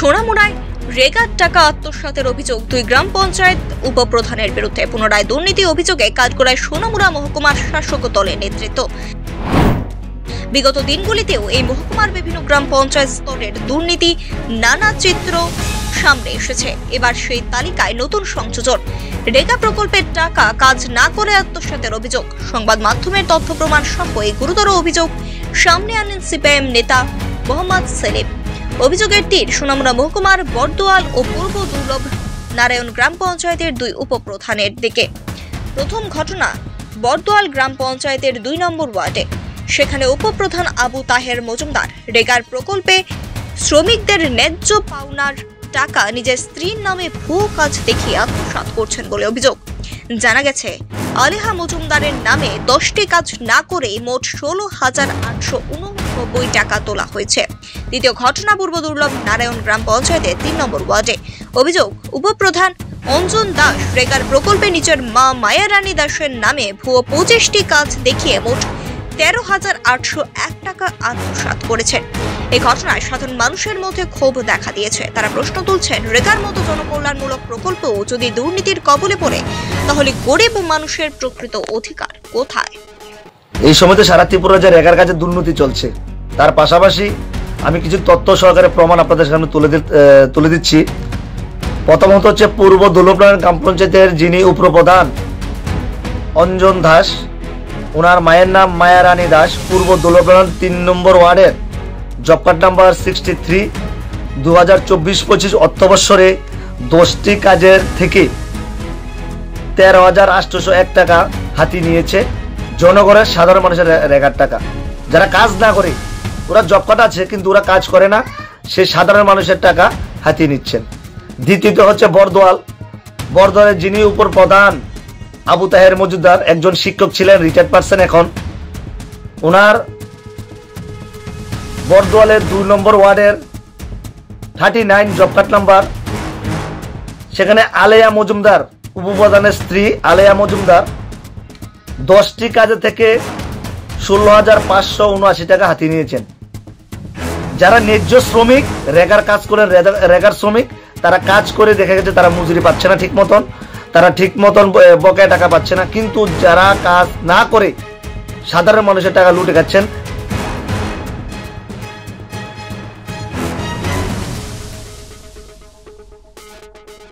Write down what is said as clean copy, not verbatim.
সোনামুড়ায় রেগার টাকা আত্মসাতের অভিযোগ দুই গ্রাম পঞ্চায়েত উপপ্রধানের বিরুদ্ধে। পুনরায় দুর্নীতি অভিযোগে কাঠগড়ায় সোনামুড়া মহকুমার শাসক দলের নেতৃত্ব। বিগত দিনগুলিতেও এই মহকুমার বিভিন্ন গ্রাম পঞ্চায়েত স্তরের দুর্নীতি নানা চিত্র সামনে এসেছে। এবার সেই তালিকায় নতুন সংযোজন। রেগা প্রকল্পের টাকা কাজ না করে আত্মসাতের অভিযোগ। সংবাদ মাধ্যমের তথ্য প্রমাণ সহ এই গুরুতর অভিযোগ সামনে আনেন সিপিআইএম নেতা মোহাম্মদ সেলিম। অভিযোগের তীর সোনামুড়া মহকুমার বরদোয়াল ও পূর্ব দুর্লভ নারায়ণ গ্রাম পঞ্চায়েতের দুই উপপ্রধানের দিকে। প্রথম ঘটনা বরদোয়াল গ্রাম পঞ্চায়েতের 2 নম্বর ওয়ার্ডে। সেখানে উপপ্রধান আবু তাহের মজুমদার রেগার প্রকল্পে শ্রমিকদের ন্যায্য পাওনার টাকা নিজের স্ত্রীর নামে ভুয়ো কাজ দেখিয়ে আত্মসাৎ করছেন বলে অভিযোগ। জানা গেছে, আলেহা মজুমদারের নামে 10টি কাজ না করে মোট 16,889 টাকা তোলা হয়েছে। দ্বিতীয় ঘটনা পূর্ব দুর্লভ নারায়ণ গ্রাম পঞ্চায়েতের 3 নম্বর ওয়ার্ডে। অভিযোগ, উপপ্রধান অঞ্জন দাস রেগার প্রকল্পে নিজের মা মায়ারানী দাসের নামে ভুয়ো 25টি কাজ দেখিয়ে মোট 13,801 টাকা আত্মসাৎ করেছেন। এই ঘটনায় সাধারণ মানুষের মধ্যে ক্ষোভ দেখা দিয়েছে। তারা প্রশ্ন তুলছেন, রেগার মতো জনকল্যাণমূলক প্রকল্পও যদি দুর্নীতির কবলে পড়ে, তাহলে গরিব মানুষের প্রকৃত অধিকার কোথায়? এই সময়তে সারা ত্রিপুরা যে রেগার কাজে দুর্নীতি চলছে, তার পাশাপাশি আমি কিছু তথ্য সহকারে প্রমাণ আপনাদের সামনে তুলে দিচ্ছি। প্রথমত হচ্ছে পূর্ব দুর্লভ গ্রাম পঞ্চায়েতের যিনি উপপ্রধান অঞ্জন দাস, ওনার মায়ের নাম মায়ারানী দাস, পূর্ব দুর্লভ 3 নম্বর ওয়ার্ডের জব কার্ড নাম্বার 63। 2024-25 অর্থবৎসরে 10টি কাজের থেকে 13,801 টাকা হাতিয়ে নিয়েছে জনগণের সাধারণ মানুষের রেগার টাকা। যারা কাজ না করে, ওরা জব কার্ড আছে কিন্তু ওরা কাজ করে না, সে সাধারণ মানুষের টাকা হাতিয়ে নিচ্ছেন। দ্বিতীয়ত হচ্ছে বরদোয়ালের যিনি উপপ্রধান আবু তাহের মজুমদার, একজন শিক্ষক ছিলেন, রিটায়ার্ড পারসন এখন। ওনার বরদোয়ালের 2 নম্বর ওয়ার্ডের 39 জব কার্ড নাম্বার, সেখানে আলেয়া মজুমদার, উপপ্রধানের স্ত্রী আলেয়া মজুমদার, 10টি কাজে থেকে 16,579 টাকা হাতিয়ে নিয়েছেন। যারা ন্যায্য শ্রমিক, রেগার কাজ করেন, রেগার শ্রমিক, তারা কাজ করে দেখা গেছে তারা মজুরি পাচ্ছে না ঠিক মতন, তারা ঠিক মতন বকেয়া টাকা পাচ্ছে না। কিন্তু যারা কাজ না করে সাধারণ মানুষের টাকা লুটে খাচ্ছেন,